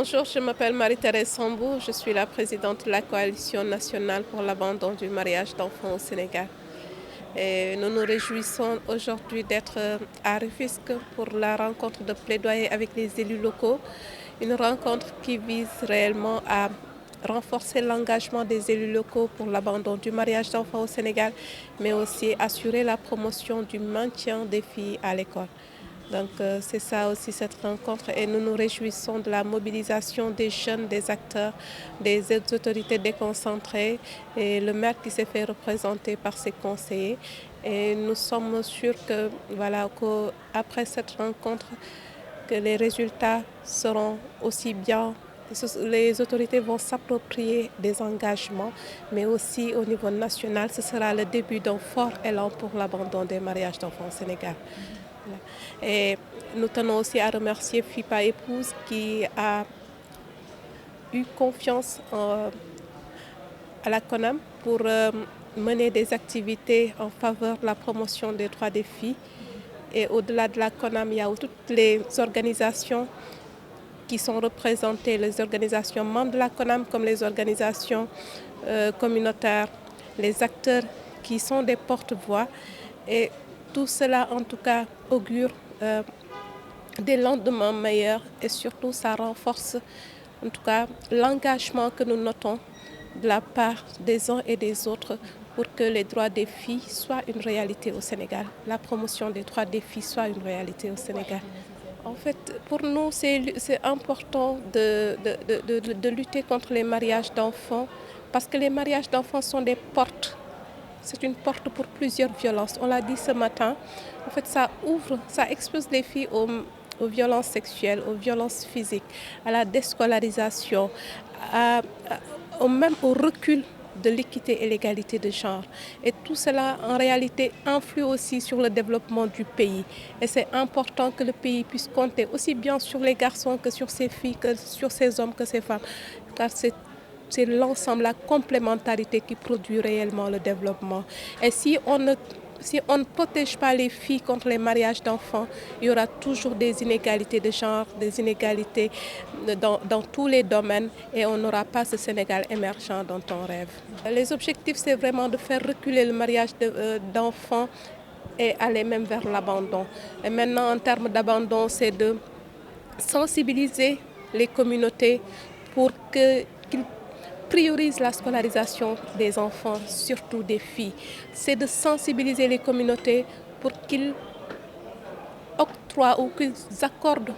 Bonjour, je m'appelle Marie-Thérèse Sambou, je suis la présidente de la Coalition nationale pour l'abandon du mariage d'enfants au Sénégal. Et nous nous réjouissons aujourd'hui d'être à Rufisque pour la rencontre de plaidoyer avec les élus locaux, une rencontre qui vise réellement à renforcer l'engagement des élus locaux pour l'abandon du mariage d'enfants au Sénégal, mais aussi assurer la promotion du maintien des filles à l'école. Donc c'est ça aussi cette rencontre et nous nous réjouissons de la mobilisation des jeunes, des acteurs, des autorités déconcentrées et le maire qui s'est fait représenter par ses conseillers. Et nous sommes sûrs que voilà, qu'après cette rencontre, que les résultats seront aussi bien. Les autorités vont s'approprier des engagements, mais aussi au niveau national, ce sera le début d'un fort élan pour l'abandon des mariages d'enfants au Sénégal. Et nous tenons aussi à remercier FIPA Épouse qui a eu confiance à la CONAM pour mener des activités en faveur de la promotion des droits des filles. Et au-delà de la CONAM, il y a toutes les organisations qui sont représentées, les organisations membres de la CONAM comme les organisations communautaires, les acteurs qui sont des porte-voix. Et tout cela, en tout cas, augure des lendemains meilleurs et surtout, ça renforce, en tout cas, l'engagement que nous notons de la part des uns et des autres pour que les droits des filles soient une réalité au Sénégal, la promotion des droits des filles soit une réalité au Sénégal. En fait, pour nous, c'est important de lutter contre les mariages d'enfants parce que les mariages d'enfants sont des portes. C'est une porte pour plusieurs violences. On l'a dit ce matin. En fait, ça ouvre, ça expose les filles aux violences sexuelles, aux violences physiques, à la déscolarisation, même au recul de l'équité et l'égalité de genre. Et tout cela, en réalité, influe aussi sur le développement du pays. Et c'est important que le pays puisse compter aussi bien sur les garçons que sur ses filles, que sur ses hommes, que ses femmes. Car c'est l'ensemble, la complémentarité qui produit réellement le développement. Et si on ne protège pas les filles contre les mariages d'enfants, il y aura toujours des inégalités de genre, des inégalités dans tous les domaines et on n'aura pas ce Sénégal émergent dont on rêve. Les objectifs, c'est vraiment de faire reculer le mariage d'enfants et aller même vers l'abandon. Et maintenant, en termes d'abandon, c'est de sensibiliser les communautés pour qu'ils priorise la scolarisation des enfants, surtout des filles. C'est de sensibiliser les communautés pour qu'ils octroient ou qu'ils accordent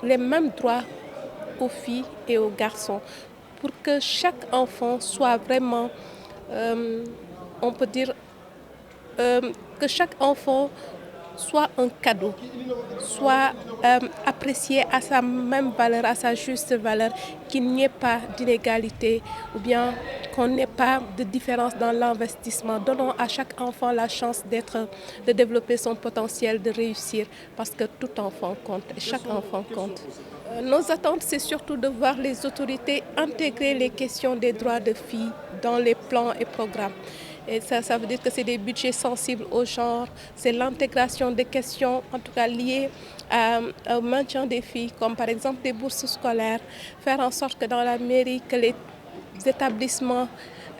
les mêmes droits aux filles et aux garçons pour que chaque enfant soit vraiment, on peut dire, que chaque enfant soit un cadeau, soit apprécié à sa même valeur, à sa juste valeur, qu'il n'y ait pas d'inégalité ou bien qu'on n'ait pas de différence dans l'investissement. Donnons à chaque enfant la chance de développer son potentiel, de réussir, parce que tout enfant compte, chaque enfant compte. Nos attentes, c'est surtout de voir les autorités intégrer les questions des droits de filles dans les plans et programmes. Et ça veut dire que c'est des budgets sensibles au genre, c'est l'intégration des questions, en tout cas liées au maintien des filles, comme par exemple des bourses scolaires, faire en sorte que dans la mairie, que les établissements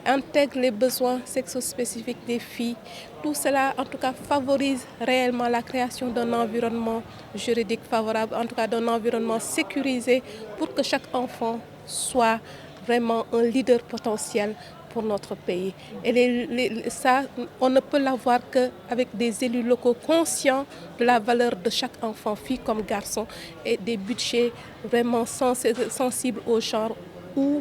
intègrent les besoins sexospécifiques des filles. Tout cela, en tout cas, favorise réellement la création d'un environnement juridique favorable, en tout cas d'un environnement sécurisé pour que chaque enfant soit vraiment un leader potentiel pour notre pays. Et ça, on ne peut l'avoir qu'avec des élus locaux conscients de la valeur de chaque enfant, fille comme garçon, et des budgets vraiment sensibles au genre où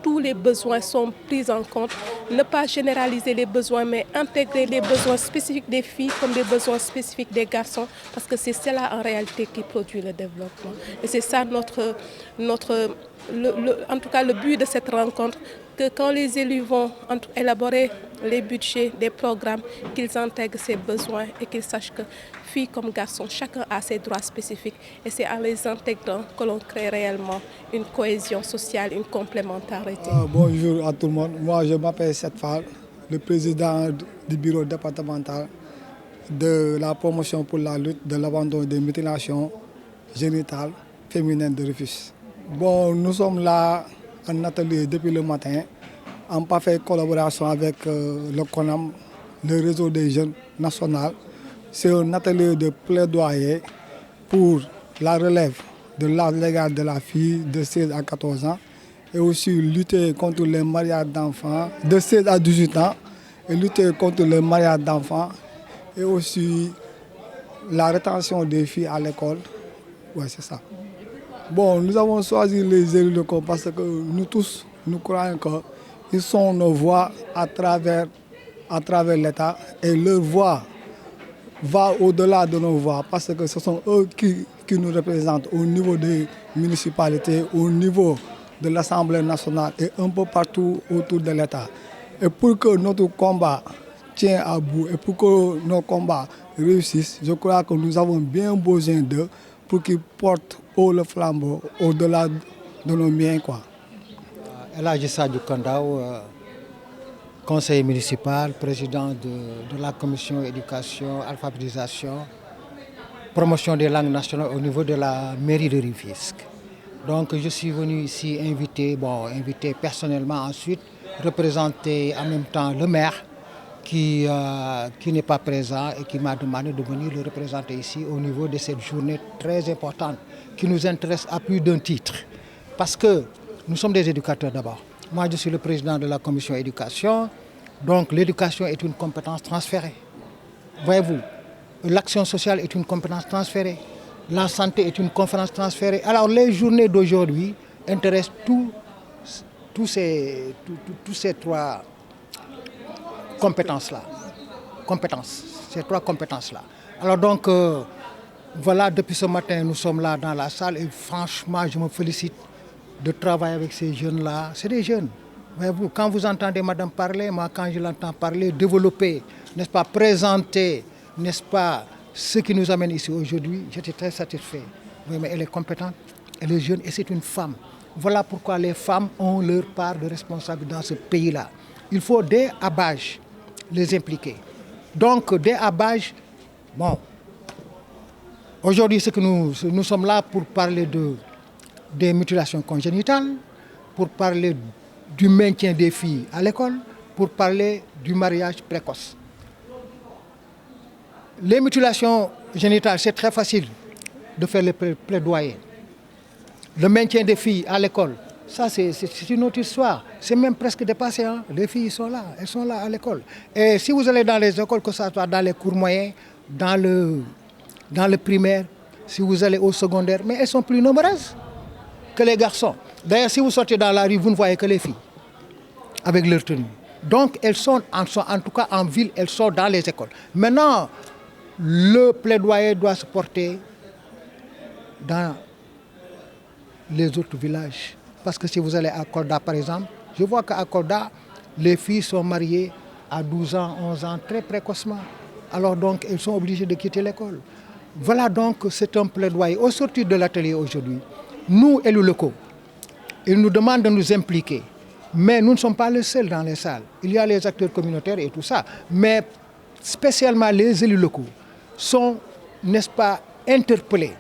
tous les besoins sont pris en compte. Ne pas généraliser les besoins, mais intégrer les besoins spécifiques des filles comme des besoins spécifiques des garçons, parce que c'est cela en réalité qui produit le développement. Et c'est ça en tout cas le but de cette rencontre, que quand les élus vont élaborer les budgets des programmes, qu'ils intègrent ces besoins et qu'ils sachent que filles comme garçons, chacun a ses droits spécifiques et c'est en les intégrant que l'on crée réellement une cohésion sociale, une complémentarité. Bonjour à tout le monde, moi je m'appelle Seth Fall, le président du bureau départemental de la promotion pour la lutte de l'abandon des mutilations génitales féminines de Rufisque. Bon, nous sommes là en atelier depuis le matin, en parfaite collaboration avec le CONAM, le réseau des jeunes national. C'est un atelier de plaidoyer pour la relève de l'âge légal de la fille de 16 à 14 ans et aussi lutter contre les mariages d'enfants de 16 à 18 ans et lutter contre les mariages d'enfants et aussi la rétention des filles à l'école. Oui, c'est ça. Bon, nous avons choisi les élus locaux parce que nous tous, nous croyons qu'ils sont nos voix à travers l'État et leur voix va au-delà de nos voix parce que ce sont eux qui nous représentent au niveau des municipalités, au niveau de l'Assemblée nationale et un peu partout autour de l'État. Et pour que notre combat tienne à bout et pour que nos combats réussissent, je crois que nous avons bien besoin d'eux pour qu'ils portent haut le flambeau au-delà de nos miens, quoi. Elhadji Sadio Kandao, conseiller municipal, président de la commission éducation, alphabétisation, promotion des langues nationales au niveau de la mairie de Rufisque. Donc je suis venu ici invité personnellement ensuite, représenter en même temps le maire qui n'est pas présent et qui m'a demandé de venir le représenter ici au niveau de cette journée très importante qui nous intéresse à plus d'un titre. Parce que nous sommes des éducateurs d'abord. Moi je suis le président de la commission éducation, donc l'éducation est une compétence transférée. Voyez-vous, l'action sociale est une compétence transférée, la santé est une compétence transférée. Alors les journées d'aujourd'hui intéressent tous ces trois compétences-là. Ces trois compétences-là. Alors donc, voilà, depuis ce matin, nous sommes là dans la salle et franchement, je me félicite de travailler avec ces jeunes-là. C'est des jeunes. Voyez-vous, quand vous entendez madame parler, moi quand je l'entends parler, développer, n'est-ce pas, présenter, n'est-ce pas, ce qui nous amène ici aujourd'hui, j'étais très satisfait. Oui, mais elle est compétente, elle est jeune et c'est une femme. Voilà pourquoi les femmes ont leur part de responsabilité dans ce pays-là. Il faut dès à bas les impliquer. Donc, dès à bas, bon, aujourd'hui, nous sommes là pour parler des mutilations congénitales, pour parler du maintien des filles à l'école, pour parler du mariage précoce. Les mutilations génitales, c'est très facile de faire le plaidoyer. Le maintien des filles à l'école, ça c'est une autre histoire. C'est même presque dépassé. Hein? Les filles sont là, elles sont là à l'école. Et si vous allez dans les écoles, que ce soit dans les cours moyens, dans le primaire, si vous allez au secondaire, mais elles sont plus nombreuses que les garçons. D'ailleurs, si vous sortez dans la rue, vous ne voyez que les filles avec leur tenue. Donc, elles sont en tout cas en ville, elles sont dans les écoles. Maintenant, le plaidoyer doit se porter dans les autres villages. Parce que si vous allez à Kolda, par exemple, je vois qu'à Kolda, les filles sont mariées à 12 ans, 11 ans, très précocement. Alors donc, elles sont obligées de quitter l'école. Voilà donc, c'est un plaidoyer. Au sortir de l'atelier aujourd'hui, nous, élus locaux, ils nous demandent de nous impliquer. Mais nous ne sommes pas les seuls dans les salles. Il y a les acteurs communautaires et tout ça. Mais spécialement les élus locaux sont, n'est-ce pas, interpellés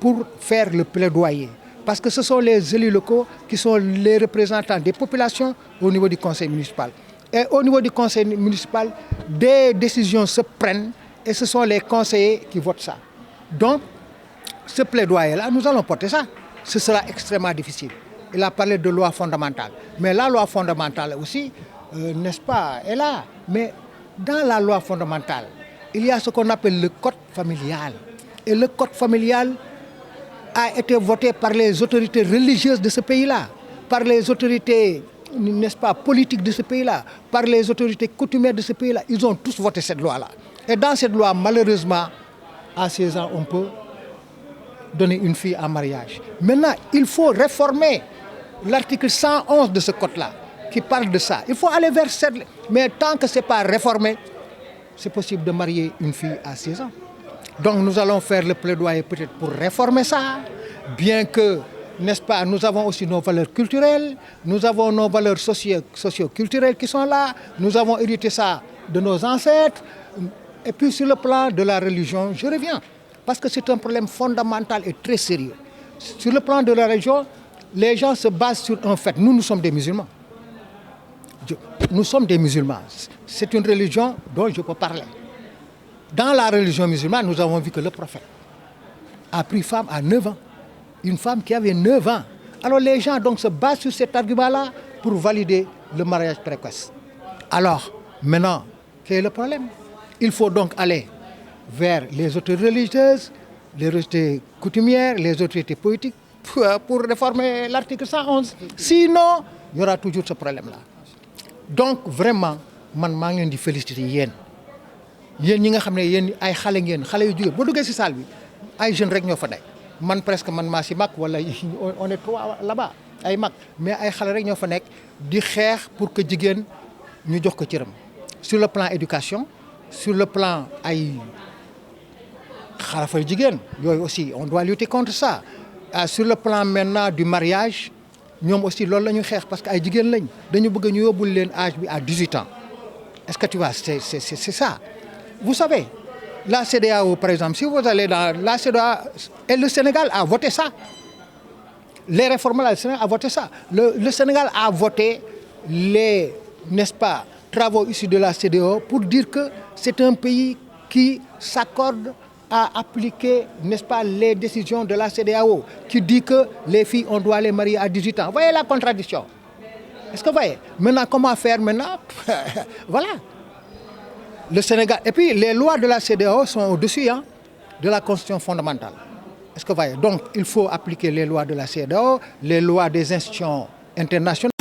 pour faire le plaidoyer. Parce que ce sont les élus locaux qui sont les représentants des populations au niveau du conseil municipal. Et au niveau du conseil municipal, des décisions se prennent et ce sont les conseillers qui votent ça. Donc, ce plaidoyer-là, nous allons porter ça. Ce sera extrêmement difficile. Il a parlé de loi fondamentale. Mais la loi fondamentale aussi, n'est-ce pas, est là. Mais dans la loi fondamentale, il y a ce qu'on appelle le code familial. Et le code familial a été voté par les autorités religieuses de ce pays-là, par les autorités, n'est-ce pas, politiques de ce pays-là, par les autorités coutumières de ce pays-là. Ils ont tous voté cette loi-là. Et dans cette loi, malheureusement, à 16 ans, on peut donner une fille en mariage. Maintenant, il faut réformer l'article 111 de ce code-là, qui parle de ça. Il faut aller vers cette... Mais tant que ce n'est pas réformé, c'est possible de marier une fille à 16 ans. Donc nous allons faire le plaidoyer peut-être pour réformer ça, bien que, n'est-ce pas, nous avons aussi nos valeurs culturelles, nous avons nos valeurs socio-culturelles qui sont là, nous avons hérité ça de nos ancêtres, et puis sur le plan de la religion, je reviens, parce que c'est un problème fondamental et très sérieux. Sur le plan de la religion, les gens se basent sur un fait. Nous sommes des musulmans. Nous sommes des musulmans. C'est une religion dont je peux parler. Dans la religion musulmane, nous avons vu que le prophète a pris femme à 9 ans. Une femme qui avait 9 ans. Alors les gens donc se basent sur cet argument-là pour valider le mariage précoce. Alors, maintenant, quel est le problème? Il faut donc aller vers les autorités religieuses, les autorités coutumières, les autorités politiques pour réformer l'article 111. Sinon, il y aura toujours ce problème-là. Donc vraiment, man maa ngi leen di féliciter yéen ñi nga xam ne yéen ay xale ngeen xale yu jógee boo duggee ci salle bi ay jeunes rek ñoo fa nekk man presque man maa ci mag wala on est 3 là-bas ay mag mais ay xale rek ñoo fa nekk di xeex pour que jigéen ñu jox ko cëram sur le plan éducation sur le plan ay xarafal jigéen yooyu aussi on doit lutter contre ça sur le plan maintenant du mariage ñoom aussi loolu la ñu xeex parce que ay jigéen lañ dañu bëgg ñu yóbbul leen âge bi à 18 ans est-ce que tu vois c'est ça. Vous savez la CEDEAO par exemple si vous allez dans la CEDEAO et le Sénégal a voté ça les réformes là le Sénégal a voté ça le Sénégal a voté les n'est-ce pas travaux issus de la CEDEAO pour dire que c'est un pays qui s'accorde à appliquer, n'est-ce pas, les décisions de la CEDEAO qui dit que les filles, on doit les marier à 18 ans. Vous voyez la contradiction? Est-ce que vous voyez? Maintenant, comment faire maintenant? Voilà. Le Sénégal. Et puis, les lois de la CEDEAO sont au-dessus de la Constitution fondamentale. Est-ce que vous voyez? Donc, il faut appliquer les lois de la CEDEAO, les lois des institutions internationales.